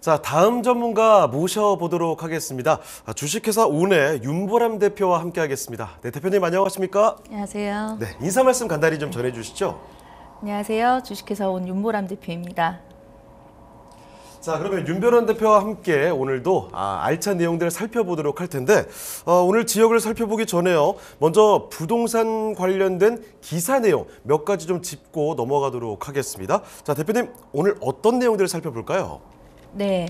자, 다음 전문가 모셔보도록 하겠습니다. 주식회사 온의 윤보람 대표와 함께하겠습니다. 네, 대표님 안녕하십니까? 안녕하세요. 네, 인사 말씀 간단히 좀 전해주시죠. 안녕하세요. 주식회사 온 윤보람 대표입니다. 자, 그러면 윤보람 대표와 함께 오늘도 알찬 내용들을 살펴보도록 할 텐데 오늘 지역을 살펴보기 전에요. 먼저 부동산 관련된 기사 내용 몇 가지 좀 짚고 넘어가도록 하겠습니다. 자, 대표님 오늘 어떤 내용들을 살펴볼까요? 네,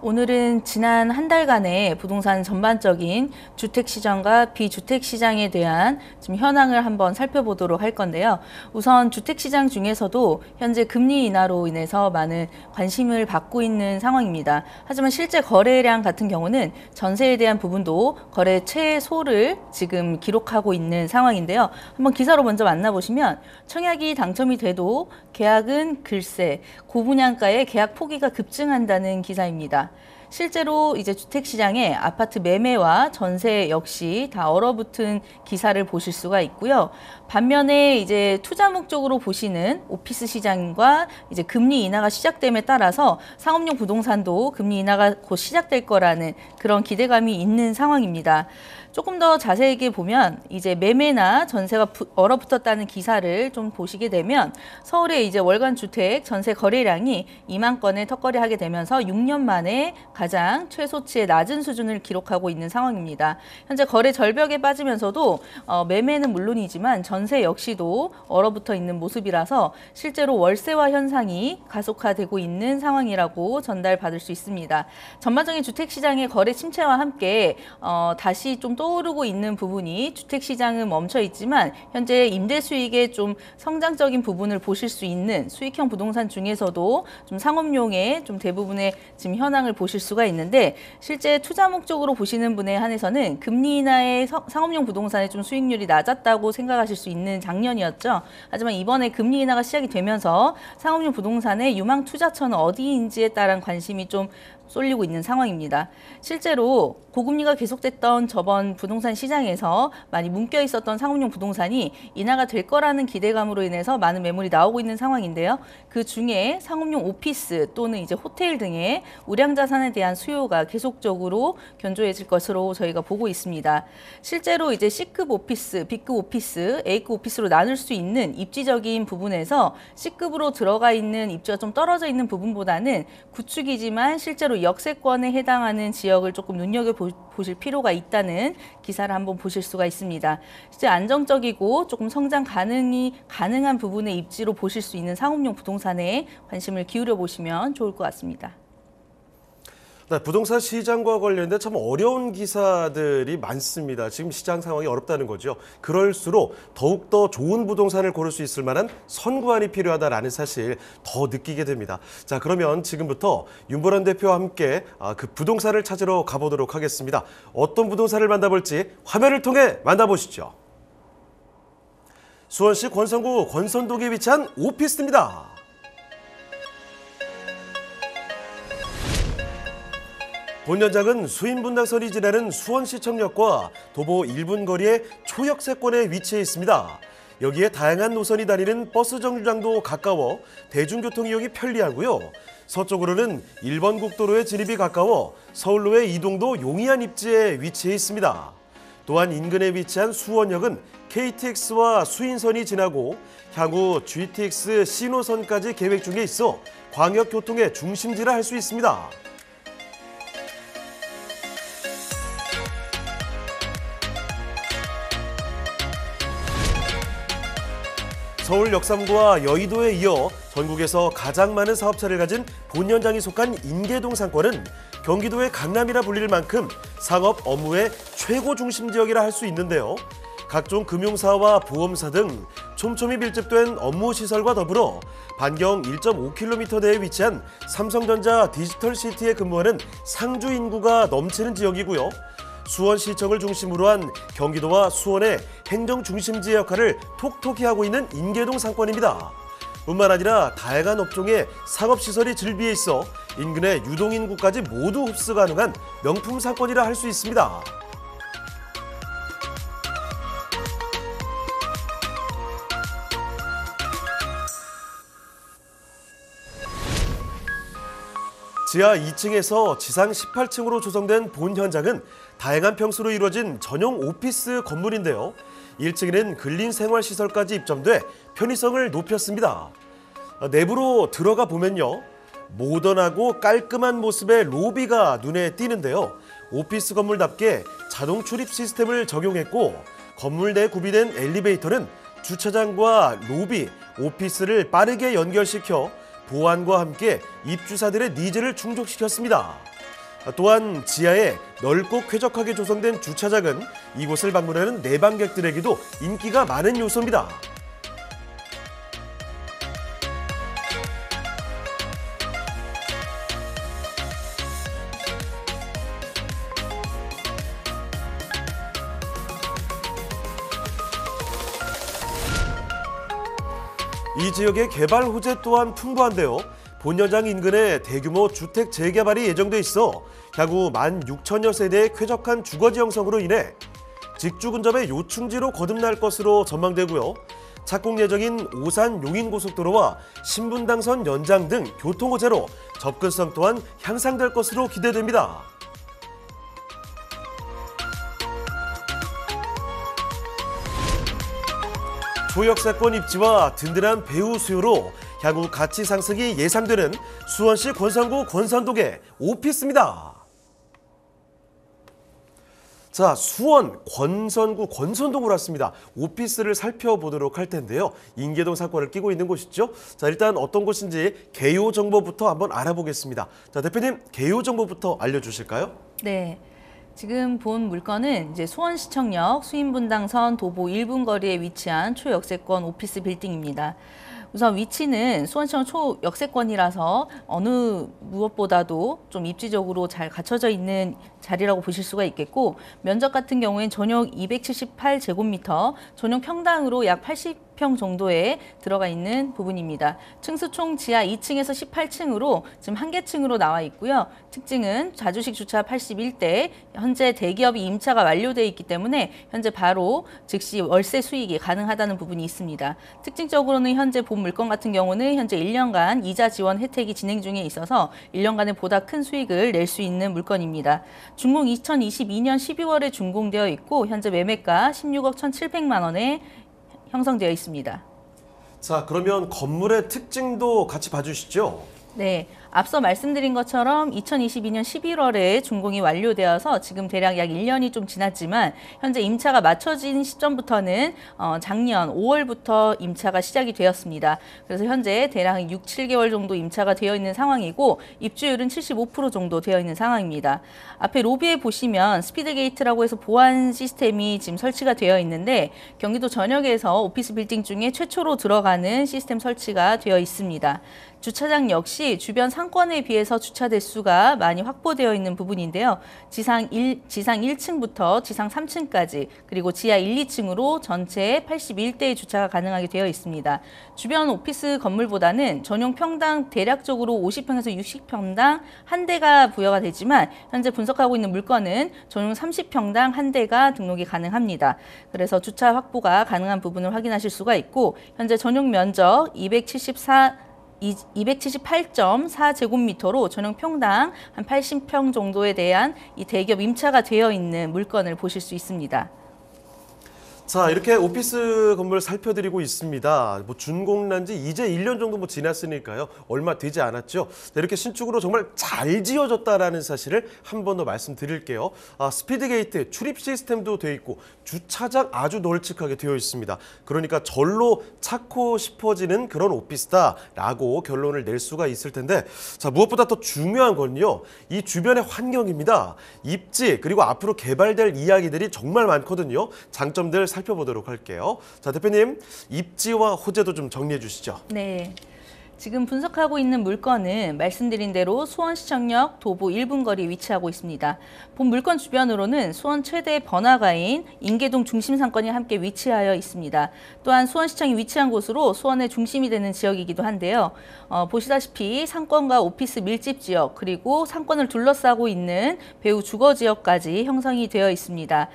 오늘은 지난 한 달간의 부동산 전반적인 주택시장과 비주택시장에 대한 지금 현황을 한번 살펴보도록 할 건데요. 우선 주택시장 중에서도 현재 금리 인하로 인해서 많은 관심을 받고 있는 상황입니다. 하지만 실제 거래량 같은 경우는 전세에 대한 부분도 거래 최소를 지금 기록하고 있는 상황인데요. 한번 기사로 먼저 만나보시면 청약이 당첨이 돼도 계약은 글쎄 고분양가의 계약 포기가 급증한다는 기사입니다. 실제로 이제 주택시장에 아파트 매매와 전세 역시 다 얼어붙은 기사를 보실 수가 있고요. 반면에 이제 투자 목적으로 보시는 오피스 시장과 이제 금리 인하가 시작됨에 따라서 상업용 부동산도 금리 인하가 곧 시작될 거라는 그런 기대감이 있는 상황입니다. 조금 더 자세하게 보면 이제 매매나 전세가 얼어붙었다는 기사를 좀 보시게 되면 서울의 이제 월간 주택 전세 거래량이 2만 건을 턱걸이하게 되면서 6년 만에 가장 최소치의 낮은 수준을 기록하고 있는 상황입니다. 현재 거래 절벽에 빠지면서도 매매는 물론이지만 전세 역시도 얼어붙어 있는 모습이라서 실제로 월세화 현상이 가속화되고 있는 상황이라고 전달받을 수 있습니다. 전반적인 주택시장의 거래 침체와 함께 다시 좀 떠오르고 있는 부분이 주택시장은 멈춰 있지만 현재 임대 수익의 좀 성장적인 부분을 보실 수 있는 수익형 부동산 중에서도 좀 상업용의 좀 대부분의 지금 현황을 보실 수가 있는데 실제 투자 목적으로 보시는 분에 한해서는 금리 인하의 상업용 부동산의 좀 수익률이 낮았다고 생각하실 수 있는 작년이었죠. 하지만 이번에 금리 인하가 시작이 되면서 상업용 부동산의 유망 투자처는 어디인지에 따른 관심이 좀 쏠리고 있는 상황입니다. 실제로 고금리가 계속됐던 저번 부동산 시장에서 많이 묶여 있었던 상업용 부동산이 인하가 될 거라는 기대감으로 인해서 많은 매물이 나오고 있는 상황인데요. 그 중에 상업용 오피스 또는 이제 호텔 등의 우량 자산에 대한 수요가 계속적으로 견조해질 것으로 저희가 보고 있습니다. 실제로 이제 C급 오피스, B급 오피스, A급 오피스로 나눌 수 있는 입지적인 부분에서 C급으로 들어가 있는 입지가 좀 떨어져 있는 부분보다는 구축이지만 실제로 역세권에 해당하는 지역을 조금 눈여겨보실 필요가 있다는 기사를 한번 보실 수가 있습니다. 실제 안정적이고 조금 성장 가능한 부분의 입지로 보실 수 있는 상업용 부동산에 관심을 기울여 보시면 좋을 것 같습니다. 네, 부동산 시장과 관련된 참 어려운 기사들이 많습니다. 지금 시장 상황이 어렵다는 거죠. 그럴수록 더욱더 좋은 부동산을 고를 수 있을 만한 선구안이 필요하다는 사실 더 느끼게 됩니다. 자, 그러면 지금부터 윤보람 대표와 함께 그 부동산을 찾으러 가보도록 하겠습니다. 어떤 부동산을 만나볼지 화면을 통해 만나보시죠. 수원시 권선구 권선동에 위치한 오피스입니다. 본 현장은 수인분당선이 지나는 수원시청역과 도보 1분 거리의 초역세권에 위치해 있습니다. 여기에 다양한 노선이 다니는 버스 정류장도 가까워 대중교통 이용이 편리하고요. 서쪽으로는 1번 국도로의 진입이 가까워 서울로의 이동도 용이한 입지에 위치해 있습니다. 또한 인근에 위치한 수원역은 KTX와 수인선이 지나고 향후 GTX C노선까지 계획 중에 있어 광역교통의 중심지라 할 수 있습니다. 서울 역삼구와 여의도에 이어 전국에서 가장 많은 사업체를 가진 본 현장이 속한 인계동 상권은 경기도의 강남이라 불릴 만큼 상업 업무의 최고 중심 지역이라 할 수 있는데요. 각종 금융사와 보험사 등 촘촘히 밀집된 업무 시설과 더불어 반경 1.5km 내에 위치한 삼성전자 디지털시티에 근무하는 상주 인구가 넘치는 지역이고요. 수원시청을 중심으로 한 경기도와 수원의 행정중심지의 역할을 톡톡히 하고 있는 인계동 상권입니다. 뿐만 아니라 다양한 업종의 상업시설이 즐비해 있어 인근의 유동인구까지 모두 흡수 가능한 명품 상권이라 할 수 있습니다. 지하 2층에서 지상 18층으로 조성된 본 현장은 다양한 평수로 이루어진 전용 오피스 건물인데요. 1층에는 근린 생활시설까지 입점돼 편의성을 높였습니다. 내부로 들어가 보면요. 모던하고 깔끔한 모습의 로비가 눈에 띄는데요. 오피스 건물답게 자동 출입 시스템을 적용했고 건물 내 구비된 엘리베이터는 주차장과 로비, 오피스를 빠르게 연결시켜 보안과 함께 입주자들의 니즈를 충족시켰습니다. 또한 지하에 넓고 쾌적하게 조성된 주차장은 이곳을 방문하는 내방객들에게도 인기가 많은 요소입니다. 이 지역의 개발 호재 또한 풍부한데요. 본연장 인근에 대규모 주택 재개발이 예정돼 있어 향후 16,000여 세대의 쾌적한 주거지 형성으로 인해 직주 근접의 요충지로 거듭날 것으로 전망되고요. 착공 예정인 오산 용인고속도로와 신분당선 연장 등 교통 호재로 접근성 또한 향상될 것으로 기대됩니다. 초역세권 입지와 든든한 배후 수요로 향후 가치 상승이 예상되는 수원시 권선구 권선동의 오피스입니다. 자, 수원 권선구 권선동으로 왔습니다. 오피스를 살펴보도록 할 텐데요. 인계동 상권을 끼고 있는 곳이죠. 자, 일단 어떤 곳인지 개요 정보부터 한번 알아보겠습니다. 자, 대표님 개요 정보부터 알려주실까요? 네. 지금 본 물건은 이제 수원시청역 수인분당선 도보 1분 거리에 위치한 초역세권 오피스 빌딩입니다. 우선 위치는 수원시청 초역세권이라서 어느 무엇보다도 좀 입지적으로 잘 갖춰져 있는 자리라고 보실 수가 있겠고, 면적 같은 경우엔 전용 278제곱미터, 전용 평당으로 약 80평 정도에 들어가 있는 부분입니다. 층수 총 지하 2층에서 18층으로 지금 한 개 층으로 나와 있고요. 특징은 자주식 주차 81대, 현재 대기업이 임차가 완료되어 있기 때문에 현재 바로 즉시 월세 수익이 가능하다는 부분이 있습니다. 특징적으로는 현재 본 물건 같은 경우는 현재 1년간 이자 지원 혜택이 진행 중에 있어서 1년간에 보다 큰 수익을 낼 수 있는 물건입니다. 준공 2022년 12월에 준공되어 있고 현재 매매가 16억 1,700만 원에 형성되어 있습니다. 자, 그러면 건물의 특징도 같이 봐주시죠. 네, 앞서 말씀드린 것처럼 2022년 11월에 준공이 완료되어서 지금 대략 약 1년이 좀 지났지만 현재 임차가 맞춰진 시점부터는 작년 5월부터 임차가 시작이 되었습니다. 그래서 현재 대략 6, 7개월 정도 임차가 되어 있는 상황이고 입주율은 75% 정도 되어 있는 상황입니다. 앞에 로비에 보시면 스피드 게이트라고 해서 보안 시스템이 지금 설치가 되어 있는데 경기도 전역에서 오피스 빌딩 중에 최초로 들어가는 시스템 설치가 되어 있습니다. 주차장 역시 주변 상권에 비해서 주차 대수가 많이 확보되어 있는 부분인데요. 지상 1층부터 지상 3층까지 그리고 지하 1, 2층으로 전체 81대의 주차가 가능하게 되어 있습니다. 주변 오피스 건물보다는 전용 평당 대략적으로 50평에서 60평당 한 대가 부여가 되지만 현재 분석하고 있는 물건은 전용 30평당 한 대가 등록이 가능합니다. 그래서 주차 확보가 가능한 부분을 확인하실 수가 있고 현재 전용 면적 278.4제곱미터로 전용 평당 한 80평 정도에 대한 이 대기업 임차가 되어 있는 물건을 보실 수 있습니다. 자, 이렇게 오피스 건물 살펴드리고 있습니다. 준공난 지 이제 1년 정도 지났으니까요. 얼마 되지 않았죠. 이렇게 신축으로 정말 잘 지어졌다라는 사실을 한 번 더 말씀드릴게요. 스피드 게이트 출입 시스템도 되어 있고 주차장 아주 널찍하게 되어 있습니다. 그러니까 절로 찾고 싶어지는 그런 오피스다라고 결론을 낼 수가 있을 텐데, 자, 무엇보다 더 중요한 건요. 이 주변의 환경입니다. 입지 그리고 앞으로 개발될 이야기들이 정말 많거든요. 장점들 살펴보도록 할게요. 자, 대표님, 입지와 호재도 좀 정리해 주시죠. 네. 지금 분석하고 있는 물건은 말씀드린 대로 수원시청역 도보 1분 거리에 위치하고 있습니다. 본 물건 주변으로는 수원 최대 번화가인 인계동 중심 상권이 함께 위치하여 있습니다. 또한 수원시청이 위치한 곳으로 수원의 중심이 되는 지역이기도 한데요. 보시다시피 상권과 오피스 밀집 지역 그리고 상권을 둘러싸고 있는 배후 주거 지역까지 형성이 되어 있습니다.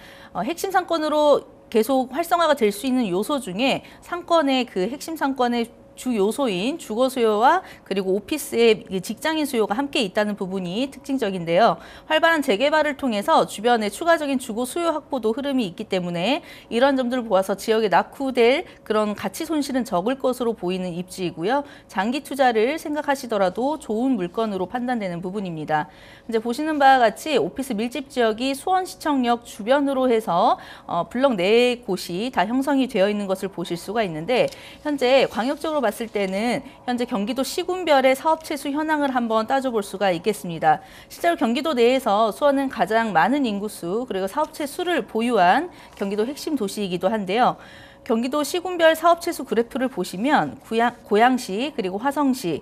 핵심 상권으로 계속 활성화가 될 수 있는 요소 중에 상권의 그 핵심 상권의 주 요소인 주거 수요와 그리고 오피스의 직장인 수요가 함께 있다는 부분이 특징적인데요. 활발한 재개발을 통해서 주변에 추가적인 주거 수요 확보도 흐름이 있기 때문에 이런 점들을 보아서 지역에 낙후될 그런 가치 손실은 적을 것으로 보이는 입지이고요. 장기 투자를 생각하시더라도 좋은 물건으로 판단되는 부분입니다. 이제 보시는 바와 같이 오피스 밀집 지역이 수원시청역 주변으로 해서 블럭 4곳이 다 형성이 되어 있는 것을 보실 수가 있는데 현재 광역적으로 봤을 때는 현재 경기도 시군별의 사업체 수 현황을 한번 따져볼 수가 있겠습니다. 실제로 경기도 내에서 수원은 가장 많은 인구수 그리고 사업체 수를 보유한 경기도 핵심 도시이기도 한데요. 경기도 시군별 사업체 수 그래프를 보시면 고양시 그리고 화성시,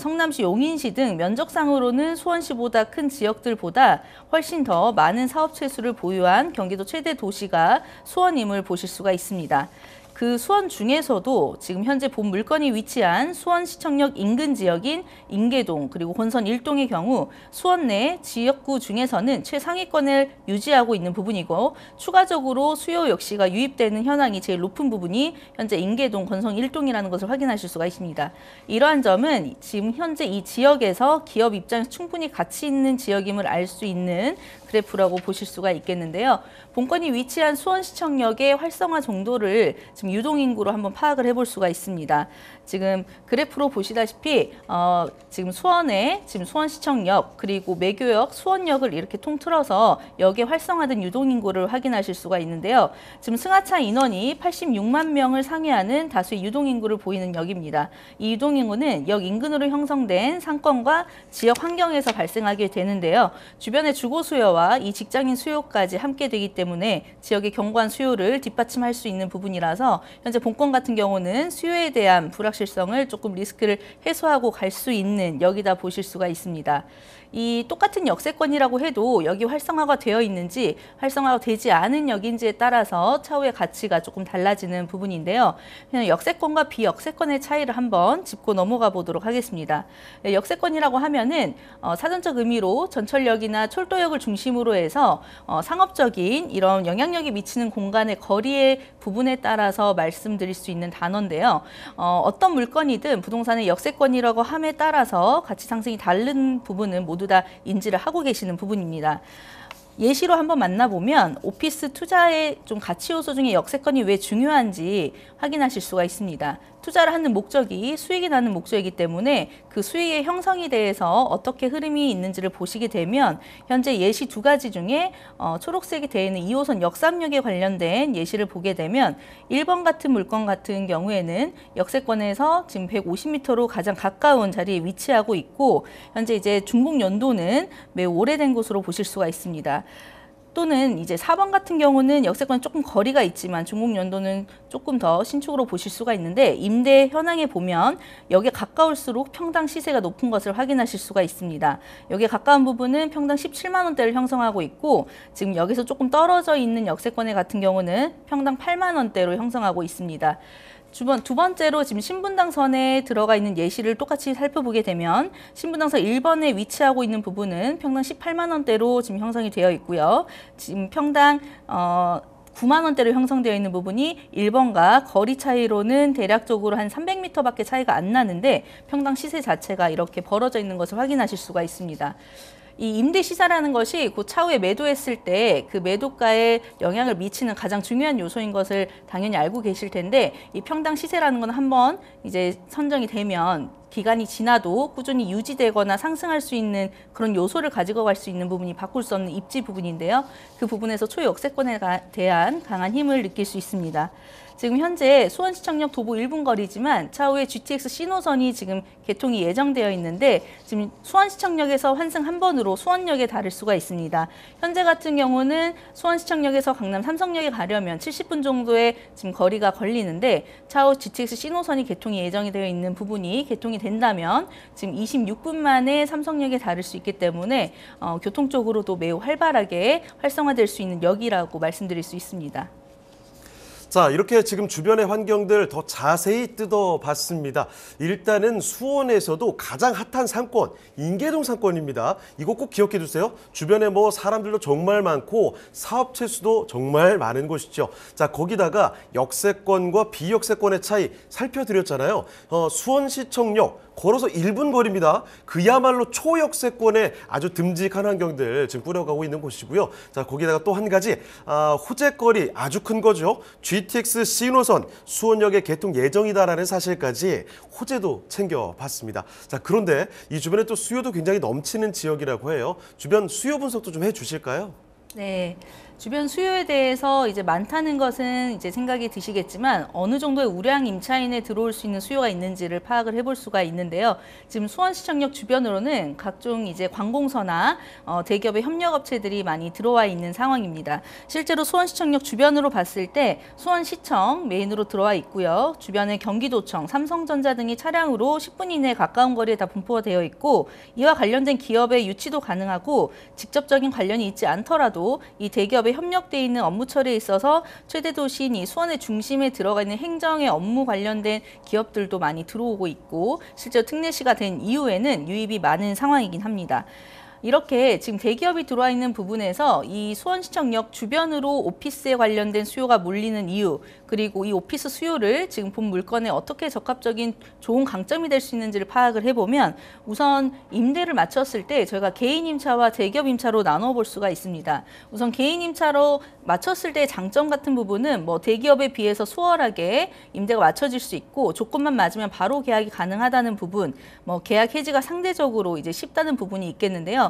성남시, 용인시 등 면적상으로는 수원시보다 큰 지역들보다 훨씬 더 많은 사업체 수를 보유한 경기도 최대 도시가 수원임을 보실 수가 있습니다. 그 수원 중에서도 지금 현재 본 물건이 위치한 수원시청역 인근 지역인 인계동 그리고 본선 1동의 경우 수원 내 지역구 중에서는 최상위권을 유지하고 있는 부분이고 추가적으로 수요 역시가 유입되는 현황이 제일 높은 부분이 현재 인계동 건성 1동이라는 것을 확인하실 수가 있습니다. 이러한 점은 지금 현재 이 지역에서 기업 입장에서 충분히 가치 있는 지역임을 알 수 있는 그래프라고 보실 수가 있겠는데요. 본건이 위치한 수원시청역의 활성화 정도를 지금 유동인구로 한번 파악을 해볼 수가 있습니다. 지금 그래프로 보시다시피 지금 수원시청역 그리고 매교역, 수원역을 이렇게 통틀어서 역에 활성화된 유동인구를 확인하실 수가 있는데요. 지금 승하차 인원이 86만 명을 상회하는 다수의 유동인구를 보이는 역입니다. 이 유동인구는 역 인근으로 형성된 상권과 지역 환경에서 발생하게 되는데요. 주변의 주거 수요와 이 직장인 수요까지 함께 되기 때문에 지역의 견고한 수요를 뒷받침할 수 있는 부분이라서 현재 본건 같은 경우는 수요에 대한 불확실성을 조금 리스크를 해소하고 갈 수 있는 역이다 보실 수가 있습니다. 이 똑같은 역세권이라고 해도 역이 활성화가 되어 있는지 활성화가 되지 않은 역인지에 따라서 차후의 가치가 조금 달라지는 부분인데요. 그냥 역세권과 비역세권의 차이를 한번 짚고 넘어가 보도록 하겠습니다. 역세권이라고 하면은 사전적 의미로 전철역이나 철도역을 중심으로 해서 상업적인 이런 영향력이 미치는 공간의 거리의 부분에 따라서 말씀드릴 수 있는 단어인데요. 어떤 물건이든 부동산의 역세권이라고 함에 따라서 가치 상승이 다른 부분은 모두 다 인지를 하고 계시는 부분입니다. 예시로 한번 만나보면 오피스 투자의 좀 가치 요소 중에 역세권이 왜 중요한지 확인하실 수가 있습니다. 투자를 하는 목적이 수익이 나는 목적이기 때문에 그 수익의 형성에 대해서 어떻게 흐름이 있는지를 보시게 되면 현재 예시 2가지 중에 초록색이 되어 있는 2호선 역삼역에 관련된 예시를 보게 되면 1번 같은 물건 같은 경우에는 역세권에서 지금 150m로 가장 가까운 자리에 위치하고 있고 현재 이제 준공 연도는 매우 오래된 것으로 보실 수가 있습니다. 또는 이제 4번 같은 경우는 역세권에 조금 거리가 있지만 준공 연도는 조금 더 신축으로 보실 수가 있는데 임대 현황에 보면 여기에 가까울수록 평당 시세가 높은 것을 확인하실 수가 있습니다. 여기에 가까운 부분은 평당 17만 원대를 형성하고 있고 지금 여기서 조금 떨어져 있는 역세권에 같은 경우는 평당 8만 원대로 형성하고 있습니다. 두 번째로 지금 신분당선에 들어가 있는 예시를 똑같이 살펴보게 되면 신분당선 1번에 위치하고 있는 부분은 평당 18만 원대로 지금 형성이 되어 있고요. 지금 평당 9만 원대로 형성되어 있는 부분이 1번과 거리 차이로는 대략적으로 한 300m밖에 차이가 안 나는데 평당 시세 자체가 이렇게 벌어져 있는 것을 확인하실 수가 있습니다. 이 임대 시세라는 것이 그 차후에 매도했을 때 그 매도가에 영향을 미치는 가장 중요한 요소인 것을 당연히 알고 계실 텐데 이 평당 시세라는 건 한번 이제 선정이 되면 기간이 지나도 꾸준히 유지되거나 상승할 수 있는 그런 요소를 가지고 갈 수 있는 부분이 바꿀 수 없는 입지 부분인데요. 그 부분에서 초역세권에 대한 강한 힘을 느낄 수 있습니다. 지금 현재 수원시청역 도보 1분 거리지만 차후에 GTX 신호선이 지금 개통이 예정되어 있는데 지금 수원시청역에서 환승 한 번으로 수원역에 다를 수가 있습니다. 현재 같은 경우는 수원시청역에서 강남 삼성역에 가려면 70분 정도의 지금 거리가 걸리는데 차후 GTX 신호선이 개통이 예정이 되어 있는 부분이 개통이 된다면 지금 26분 만에 삼성역에 다를 수 있기 때문에 교통적으로도 매우 활발하게 활성화될 수 있는 역이라고 말씀드릴 수 있습니다. 자, 이렇게 지금 주변의 환경들 더 자세히 뜯어봤습니다. 일단은 수원에서도 가장 핫한 상권, 인계동 상권입니다. 이거 꼭 기억해 두세요. 주변에 뭐 사람들도 정말 많고 사업체 수도 정말 많은 곳이죠. 자, 거기다가 역세권과 비역세권의 차이 살펴드렸잖아요. 수원시청역 걸어서 1분 거리입니다. 그야말로 초역세권의 아주 듬직한 환경들 지금 꾸려가고 있는 곳이고요. 자, 거기다가 또 한 가지 호재거리 아주 큰 거죠. GTX C노선 수원역에 개통 예정이다라는 사실까지 호재도 챙겨봤습니다. 자, 그런데 이 주변에 또 수요도 굉장히 넘치는 지역이라고 해요. 주변 수요 분석도 좀 해주실까요? 네. 주변 수요에 대해서 이제 많다는 것은 이제 생각이 드시겠지만 어느 정도의 우량 임차인에 들어올 수 있는 수요가 있는지를 파악을 해볼 수가 있는데요. 지금 수원시청역 주변으로는 각종 이제 관공서나 대기업의 협력업체들이 많이 들어와 있는 상황입니다. 실제로 수원시청역 주변으로 봤을 때 수원시청 메인으로 들어와 있고요. 주변에 경기도청, 삼성전자 등이 차량으로 10분 이내에 가까운 거리에 다 분포가 되어 있고 이와 관련된 기업의 유치도 가능하고 직접적인 관련이 있지 않더라도 이 대기업의 협력돼 있는 업무 처리에 있어서 최대 도시인 이 수원의 중심에 들어가 있는 행정의 업무 관련된 기업들도 많이 들어오고 있고 실제로 특례시가 된 이후에는 유입이 많은 상황이긴 합니다. 이렇게 지금 대기업이 들어와 있는 부분에서 이 수원시청역 주변으로 오피스에 관련된 수요가 몰리는 이유, 그리고 이 오피스 수요를 지금 본 물건에 어떻게 적합적인 좋은 강점이 될 수 있는지를 파악을 해보면 우선 임대를 맞췄을 때 저희가 개인 임차와 대기업 임차로 나눠 볼 수가 있습니다. 우선 개인 임차로 맞췄을 때의 장점 같은 부분은 뭐 대기업에 비해서 수월하게 임대가 맞춰질 수 있고 조건만 맞으면 바로 계약이 가능하다는 부분, 뭐 계약 해지가 상대적으로 이제 쉽다는 부분이 있겠는데요.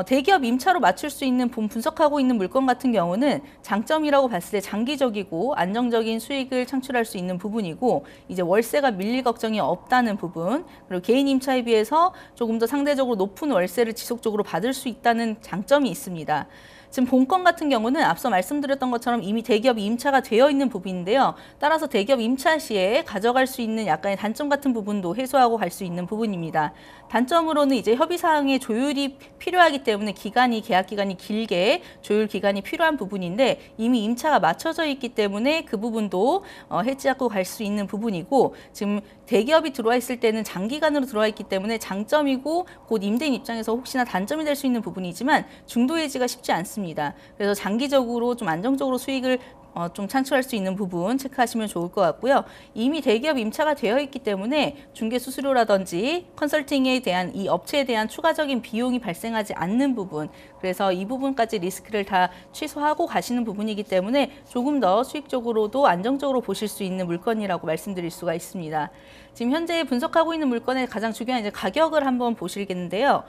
대기업 임차로 맞출 수 있는 분석하고 있는 물건 같은 경우는 장점이라고 봤을 때 장기적이고 안정적인 수익을 창출할 수 있는 부분이고 이제 월세가 밀릴 걱정이 없다는 부분, 그리고 개인 임차에 비해서 조금 더 상대적으로 높은 월세를 지속적으로 받을 수 있다는 장점이 있습니다. 지금 본건 같은 경우는 앞서 말씀드렸던 것처럼 이미 대기업이 임차가 되어 있는 부분인데요. 따라서 대기업 임차 시에 가져갈 수 있는 약간의 단점 같은 부분도 해소하고 갈 수 있는 부분입니다. 단점으로는 이제 협의사항의 조율이 필요하기 때문에 계약 기간이 길게 조율 기간이 필요한 부분인데 이미 임차가 맞춰져 있기 때문에 그 부분도 해지하고 갈 수 있는 부분이고 지금 대기업이 들어와 있을 때는 장기간으로 들어와 있기 때문에 장점이고 곧 임대인 입장에서 혹시나 단점이 될 수 있는 부분이지만 중도 해지가 쉽지 않습니다. 그래서 장기적으로 좀 안정적으로 수익을 좀 창출할 수 있는 부분 체크하시면 좋을 것 같고요. 이미 대기업 임차가 되어 있기 때문에 중개 수수료라든지 컨설팅에 대한 이 업체에 대한 추가적인 비용이 발생하지 않는 부분, 그래서 이 부분까지 리스크를 다 취소하고 가시는 부분이기 때문에 조금 더 수익적으로도 안정적으로 보실 수 있는 물건이라고 말씀드릴 수가 있습니다. 지금 현재 분석하고 있는 물건의 가장 중요한 이제 가격을 한번 보시겠는데요.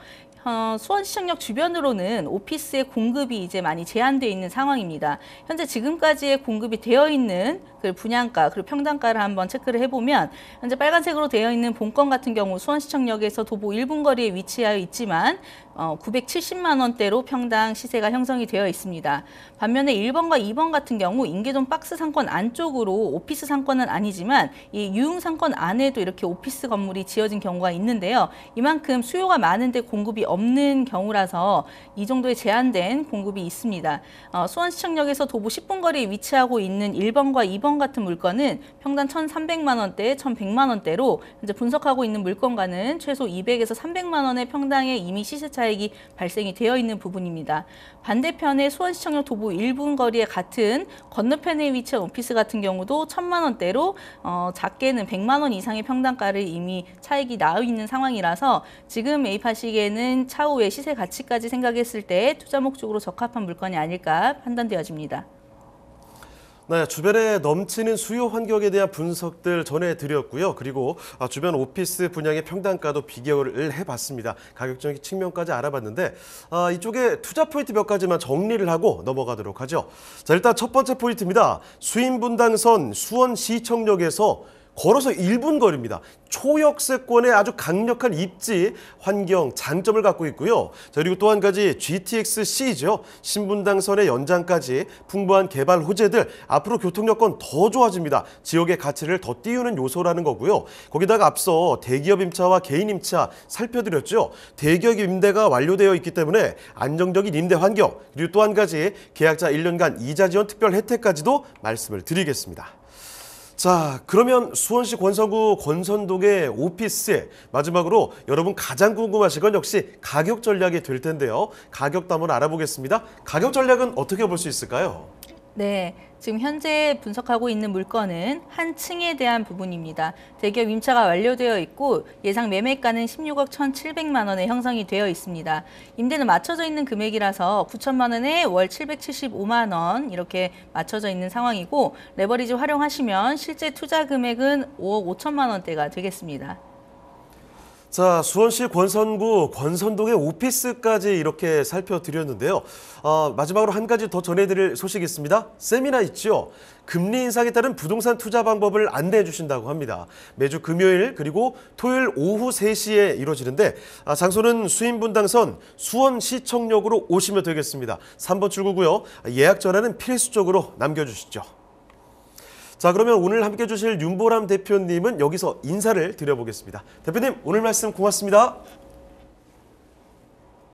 수원시청역 주변으로는 오피스의 공급이 이제 많이 제한되어 있는 상황입니다. 현재 지금까지의 공급이 되어 있는 그 분양가 그리고 평당가를 한번 체크를 해보면 현재 빨간색으로 되어 있는 본건 같은 경우 수원시청역에서 도보 1분 거리에 위치하여 있지만 970만 원대로 평당 시세가 형성이 되어 있습니다. 반면에 1번과 2번 같은 경우 인계동 박스 상권 안쪽으로 오피스 상권은 아니지만 이 유흥 상권 안에도 이렇게 오피스 건물이 지어진 경우가 있는데요. 이만큼 수요가 많은데 공급이 없는 경우라서 이 정도의 제한된 공급이 있습니다. 수원시청역에서 도보 10분 거리에 위치하고 있는 1번과 2번 같은 물건은 평당 1,300만 원대, 1,100만 원대로 현재 분석하고 있는 물건과는 최소 200에서 300만 원의 평당의 이미 시세 차익이 발생이 되어 있는 부분입니다. 반대편에 수원시청역 도보 1분 거리에 같은 건너편에 위치한 오피스 같은 경우도 1,000만 원대로 작게는 100만 원 이상의 평당가를 이미 차익이 나와 있는 상황이라서 지금 매입하시기에는 차후의 시세 가치까지 생각했을 때 투자 목적으로 적합한 물건이 아닐까 판단되어집니다. 네, 주변에 넘치는 수요 환경에 대한 분석들 전해드렸고요. 그리고 주변 오피스 분양의 평당가도 비교를 해봤습니다. 가격적인 측면까지 알아봤는데 이쪽에 투자 포인트 몇 가지만 정리를 하고 넘어가도록 하죠. 자, 일단 첫 번째 포인트입니다. 수인분당선 수원시청역에서 걸어서 1분 거리입니다. 초역세권의 아주 강력한 입지, 환경, 장점을 갖고 있고요. 자, 그리고 또 한 가지 GTX-C죠. 신분당선의 연장까지 풍부한 개발 호재들, 앞으로 교통 여건 더 좋아집니다. 지역의 가치를 더 띄우는 요소라는 거고요. 거기다가 앞서 대기업 임차와 개인 임차 살펴드렸죠. 대기업 임대가 완료되어 있기 때문에 안정적인 임대 환경, 그리고 또 한 가지 계약자 1년간 이자 지원 특별 혜택까지도 말씀을 드리겠습니다. 자, 그러면 수원시 권선구 권선동의 오피스에 마지막으로 여러분 가장 궁금하신 건 역시 가격 전략이 될 텐데요. 가격도 한번 알아보겠습니다. 가격 전략은 어떻게 볼 수 있을까요? 네, 지금 현재 분석하고 있는 물건은 한 층에 대한 부분입니다. 대기업 임차가 완료되어 있고 예상 매매가는 16억 1,700만 원에 형성이 되어 있습니다. 임대는 맞춰져 있는 금액이라서 9천만 원에 월 775만 원 이렇게 맞춰져 있는 상황이고 레버리지 활용하시면 실제 투자 금액은 5억 5천만 원대가 되겠습니다. 자, 수원시 권선구 권선동의 오피스까지 이렇게 살펴드렸는데요. 마지막으로 한 가지 더 전해드릴 소식이 있습니다. 세미나 있죠. 금리 인상에 따른 부동산 투자 방법을 안내해 주신다고 합니다. 매주 금요일 그리고 토요일 오후 3시에 이루어지는데 장소는 수인분당선 수원시청역으로 오시면 되겠습니다. 3번 출구고요. 예약 전화는 필수적으로 남겨주시죠. 자, 그러면 오늘 함께 해주실 윤보람 대표님은 여기서 인사를 드려보겠습니다. 대표님, 오늘 말씀 고맙습니다.